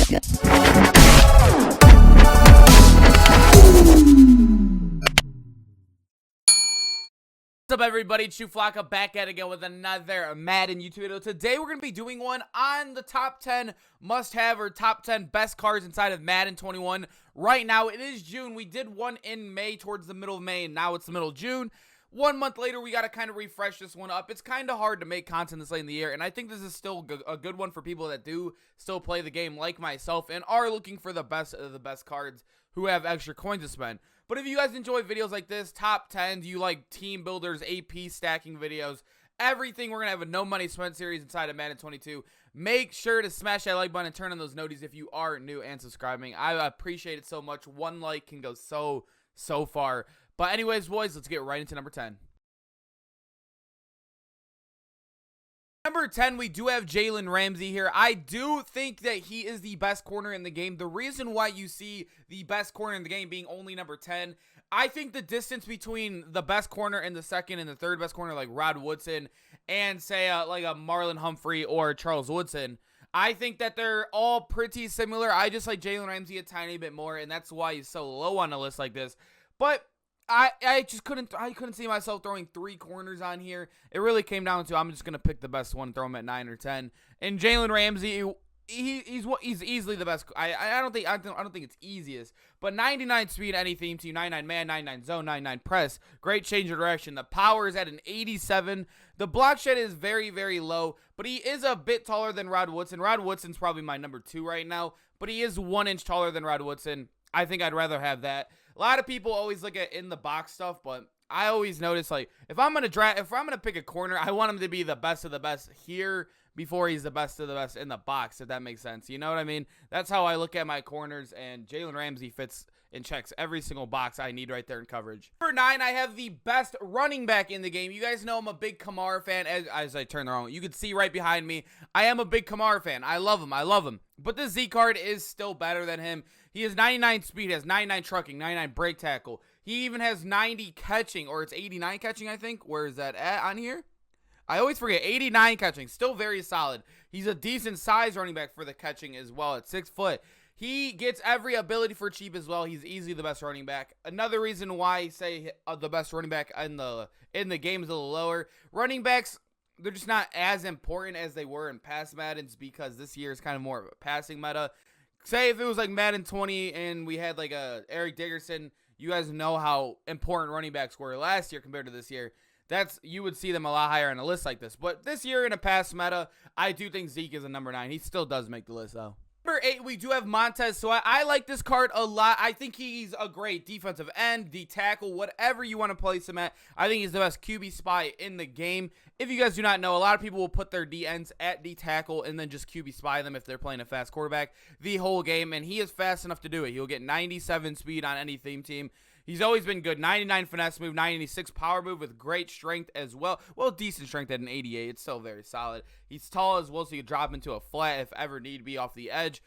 What's up, everybody? Flocka back at it again with another Madden YouTube video. Today we're going to be doing one on the top 10 must-have or top 10 best cards inside of Madden 21. Right now, it is June. We did one in May, towards the middle of May, and now it's the middle of June. 1 month later, we got to kind of refresh this one up. It's kind of hard to make content this late in the year, and I think this is still a good one for people that do still play the game like myself and are looking for the best of the best cards who have extra coins to spend. But if you guys enjoy videos like this, top 10s, you like team builders, AP stacking videos, everything, we're going to have a no money spent series inside of Madden 22. Make sure to smash that like button and turn on those noties if you are new and subscribing. I appreciate it so much. One like can go so far. But anyways, boys, let's get right into number 10. Number 10, we do have Jalen Ramsey here. I do think that he is the best corner in the game. The reason why you see the best corner in the game being only number 10, I think the distance between the best corner and the second and the third best corner, like Rod Woodson and say like a Marlon Humphrey or Charles Woodson, I think that they're all pretty similar. I just like Jalen Ramsey a tiny bit more, and that's why he's so low on a list like this. But I just couldn't see myself throwing 3 corners on here. It really came down to I'm just gonna pick the best one and throw him at 9 or 10. And Jalen Ramsey, he's easily the best. I don't think it's easiest, but 99 speed any theme team, 99 man, 99 zone, 99 press, great change of direction. The power is at an 87. The block shed is very low, but he is a bit taller than Rod Woodson. Rod Woodson's probably my number 2 right now, but he is 1 inch taller than Rod Woodson. I think I'd rather have that. A lot of people always look at in the box stuff, but I always notice, like, if I'm gonna pick a corner, I want him to be the best of the best here before he's the best of the best in the box, if that makes sense. You know what I mean? That's how I look at my corners, and Jalen Ramsey fits and checks every single box I need right there in coverage. Number 9, I have the best running back in the game. You guys know I'm a big Kamara fan. As I turn around, you can see right behind me, I am a big Kamara fan. I love him. But the Z card is still better than him. He has 99 speed, has 99 trucking, 99 break tackle. He even has 90 catching, or it's 89 catching, I think. Where is that at on here? I always forget. 89 catching, still very solid. He's a decent size running back for the catching as well at 6 foot. He gets every ability for cheap as well. He's easily the best running back. Another reason why I say the best running back in the game is a little lower. Running backs, they're just not as important as they were in past Maddens because this year is kind of more of a passing meta. Say if it was like Madden 20 and we had like a Eric Dickerson, you guys know how important running backs were last year compared to this year. You would see them a lot higher on a list like this. But this year in a past meta, I do think Zeke is a number 9. He still does make the list though. Number 8, we do have Montez Sweat. I like this card a lot. I think he's a great defensive end, D tackle, whatever you want to place him at. I think he's the best QB spy in the game. If you guys do not know, a lot of people will put their D ends at D tackle and then just QB spy them if they're playing a fast quarterback the whole game, and he is fast enough to do it. He'll get 97 speed on any theme team. He's always been good. 99 finesse move, 96 power move with great strength as well. Well, decent strength at an 88. It's still very solid. He's tall as well, so you can drop into a flat if ever need be off the edge.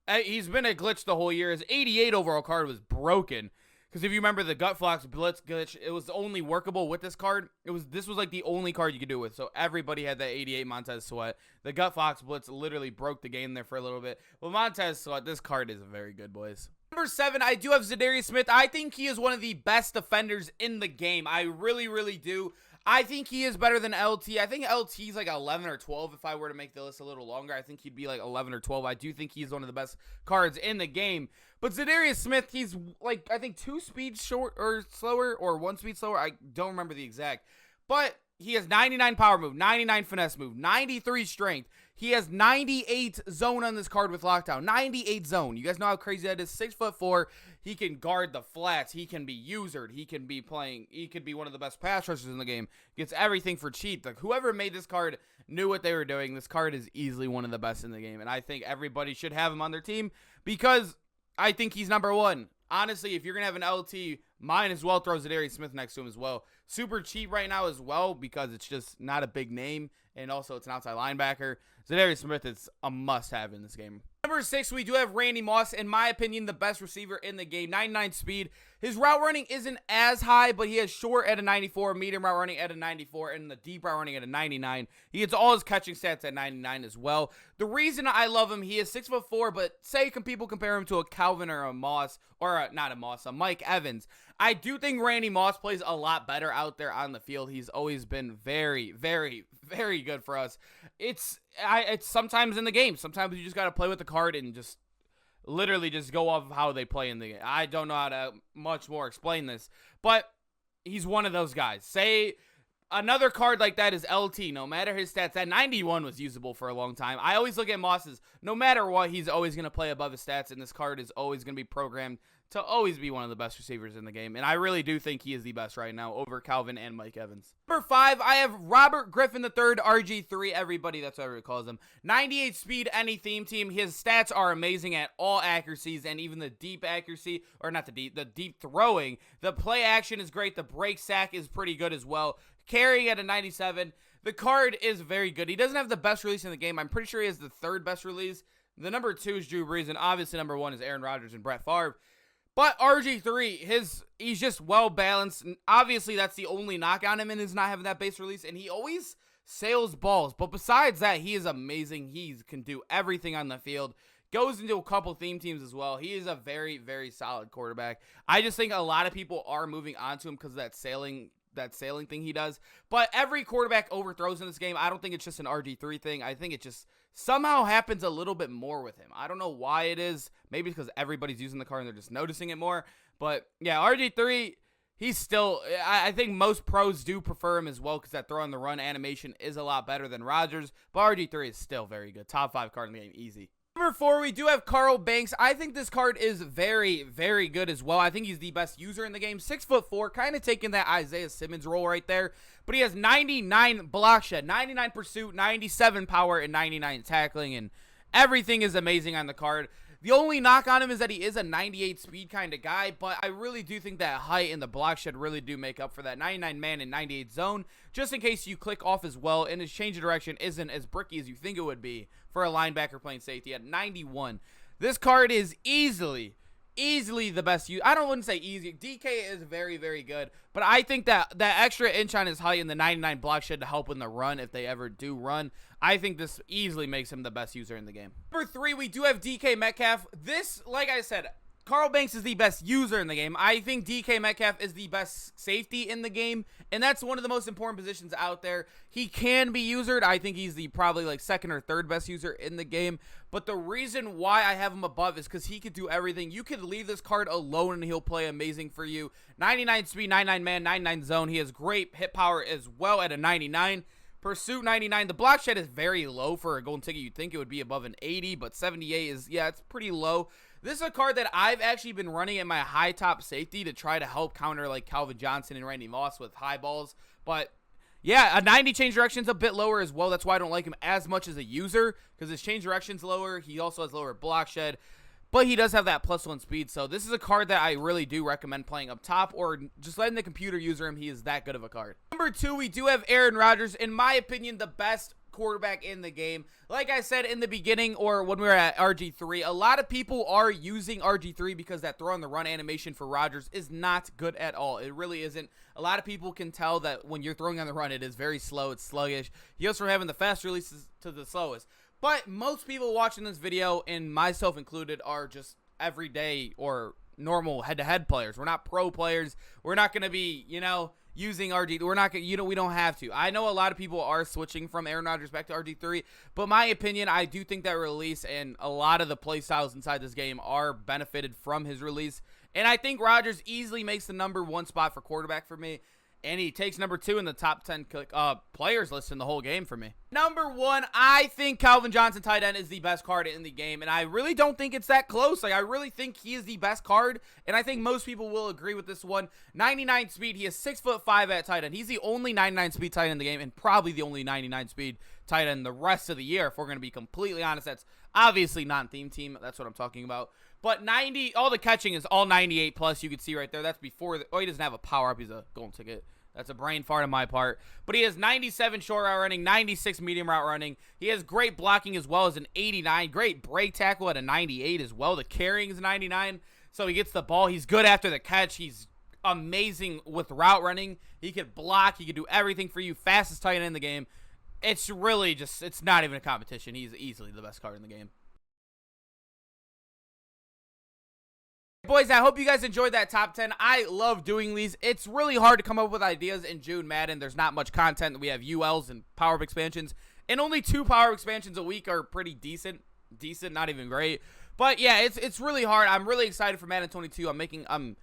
He's been a glitch the whole year. His 88 overall card was broken. Because if you remember the Gutflox Blitz glitch, it was only workable with this card. This was like the only card you could do it with. So everybody had that 88 Montez Sweat. The Gutflox Blitz literally broke the game there for a little bit. But Montez Sweat, this card is very good, boys. Number 7, I do have Zadarius Smith. I think he is one of the best defenders in the game. I really do. I think he is better than LT. I think LT's like 11 or 12 if I were to make the list a little longer. I think he'd be like 11 or 12. I do think he's one of the best cards in the game. But Zadarius Smith, he's like, I think 2 speeds short or slower or 1 speed slower. I don't remember the exact. But he has 99 power move, 99 finesse move, 93 strength. He has 98 zone on this card with lockdown. 98 zone. You guys know how crazy that is. 6'4". He can guard the flats. He can be usered. He can be playing. He could be one of the best pass rushers in the game. Gets everything for cheap. Like, whoever made this card knew what they were doing. This card is easily one of the best in the game. And I think everybody should have him on their team because I think he's number 1. Honestly, if you're going to have an LT, might as well throw Zadarius Smith next to him as well. Super cheap right now as well because it's just not a big name. and also it's an outside linebacker. Zadarius Smith is a must-have in this game. Number 6, we do have Randy Moss. In my opinion, the best receiver in the game. 99 speed. His route running isn't as high, but he has short at a 94, medium route running at a 94, and the deep route running at a 99. He gets all his catching stats at 99 as well. The reason I love him, he is 6'4", but say people compare him to a Calvin or a Moss, or a Mike Evans. I do think Randy Moss plays a lot better out there on the field. He's always been very, very, very good for us. It's sometimes in the game. Sometimes you just got to play with the card and just literally just go off of how they play in the game. I don't know how to much more explain this, but he's one of those guys. Say another card like that is LT. No matter his stats, that 91 was usable for a long time. I always look at Moss's. No matter what, he's always going to play above his stats, and this card is always going to be programmed to always be one of the best receivers in the game. And I really do think he is the best right now over Calvin and Mike Evans. Number 5, I have Robert Griffin III, RG3, everybody, that's what everybody calls him. 98 speed, any theme team. His stats are amazing at all accuracies and even the deep accuracy, or not the deep throwing. The play action is great. The break sack is pretty good as well. Carrying at a 97. The card is very good. He doesn't have the best release in the game. I'm pretty sure he has the 3rd best release. The number 2 is Drew Brees, and obviously number 1 is Aaron Rodgers and Brett Favre. But RG3, he's just well-balanced. And obviously, that's the only knock on him, and is not having that base release. And he always sails balls. But besides that, he is amazing. He can do everything on the field. Goes into a couple theme teams as well. He is a very, very solid quarterback. I just think a lot of people are moving on to him because of that sailing thing he does. But every quarterback overthrows in this game. I don't think it's just an RG3 thing. I think it just somehow happens a little bit more with him. I don't know why it is. Maybe it's because everybody's using the card and they're just noticing it more. But yeah, RG3, he's still, I think most pros do prefer him as well because that throw on the run animation is a lot better than Rodgers. But RG3 is still very good. Top 5 card in the game, easy. Number 4, we do have Carl Banks. I think this card is very, very good as well. I think he's the best user in the game. 6'4", kind of taking that Isaiah Simmons role right there. But he has 99 block shed, 99 pursuit, 97 power, and 99 tackling. And everything is amazing on the card. The only knock on him is that he is a 98 speed kind of guy, but I really do think that height and the block shed really do make up for that 99 man and 98 zone, just in case you click off as well, and his change of direction isn't as bricky as you think it would be for a linebacker playing safety at 91. This card is easily the best use. I wouldn't say easy. DK is very, very good, but I think that extra inch on his height and the 99 block shed to help in the run if they ever do run, I think this easily makes him the best user in the game. Number 3, we do have DK Metcalf. This, like I said, Carl Banks is the best user in the game. I think DK Metcalf is the best safety in the game, and that's one of the most important positions out there. He can be usered. I think he's the probably like 2nd or 3rd best user in the game, but the reason why I have him above is because he could do everything. You could leave this card alone and he'll play amazing for you. 99 speed, 99 man, 99 zone. He has great hit power as well at a 99. Pursuit 99. The block shed is very low for a golden ticket. You'd think it would be above an 80, but 78 is, yeah, it's pretty low. This is a card that I've actually been running at my high top safety to try to help counter like Calvin Johnson and Randy Moss with high balls. But yeah, a 90 change direction is a bit lower as well. That's why I don't like him as much as a user, because his change direction's lower. He also has lower block shed, but he does have that +1 speed. So this is a card that I really do recommend playing up top or just letting the computer user him. He is that good of a card. Number 2, we do have Aaron Rodgers. In my opinion, the best quarterback in the game. Like I said in the beginning, or when we were at RG3, a lot of people are using RG3 because that throw on the run animation for Rodgers is not good at all. It really isn't. A lot of people can tell that when you're throwing on the run, it is very slow. It's sluggish. He goes from having the fast releases to the slowest. But most people watching this video, and myself included, are just everyday or normal head-to-head players. We're not pro players. We're not going to be, using RG. We're not gonna, we don't have to. I know a lot of people are switching from Aaron Rodgers back to RG3, but my opinion, I do think that release and a lot of the play styles inside this game are benefited from his release. And I think Rodgers easily makes the number 1 spot for quarterback for me. And he takes number 2 in the top 10 players list in the whole game for me. Number 1, I think Calvin Johnson tight end is the best card in the game. And I really don't think it's that close. Like, I really think he is the best card. And I think most people will agree with this one. 99 speed. He is 6'5" at tight end. He's the only 99 speed tight end in the game. And probably the only 99 speed tight end the rest of the year. If we're going to be completely honest, that's obviously non-theme team. That's what I'm talking about. But 90, all the catching is all 98 plus. You can see right there. That's before. He doesn't have a power up. He's a golden ticket. That's a brain fart on my part. But he has 97 short route running, 96 medium route running. He has great blocking as well as an 89. Great break tackle at a 98 as well. The carrying is 99. So he gets the ball. He's good after the catch. He's amazing with route running. He could block. He could do everything for you. Fastest tight end in the game. It's really just, it's not even a competition. He's easily the best card in the game. Boys, I hope you guys enjoyed that top 10. I love doing these. It's really hard to come up with ideas in June Madden. There's not much content. We have ULs and power-up expansions. And only 2 power expansions a week are pretty decent. Decent, not even great. But yeah, it's really hard. I'm really excited for Madden 22. I think I'm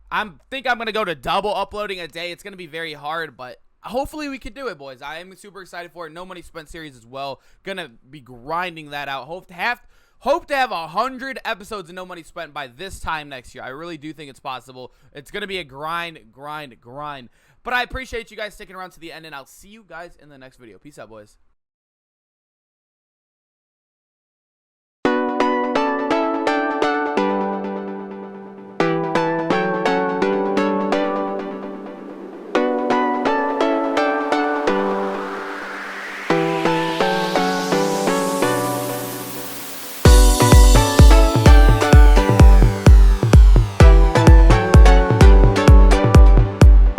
going to go to double uploading a day. It's going to be very hard, but hopefully we can do it, boys. I am super excited for it. No Money Spent series as well. Going to be grinding that out. Hope to have 100 episodes of No Money Spent by this time next year. I really do think it's possible. It's going to be a grind. But I appreciate you guys sticking around to the end, and I'll see you guys in the next video. Peace out, boys.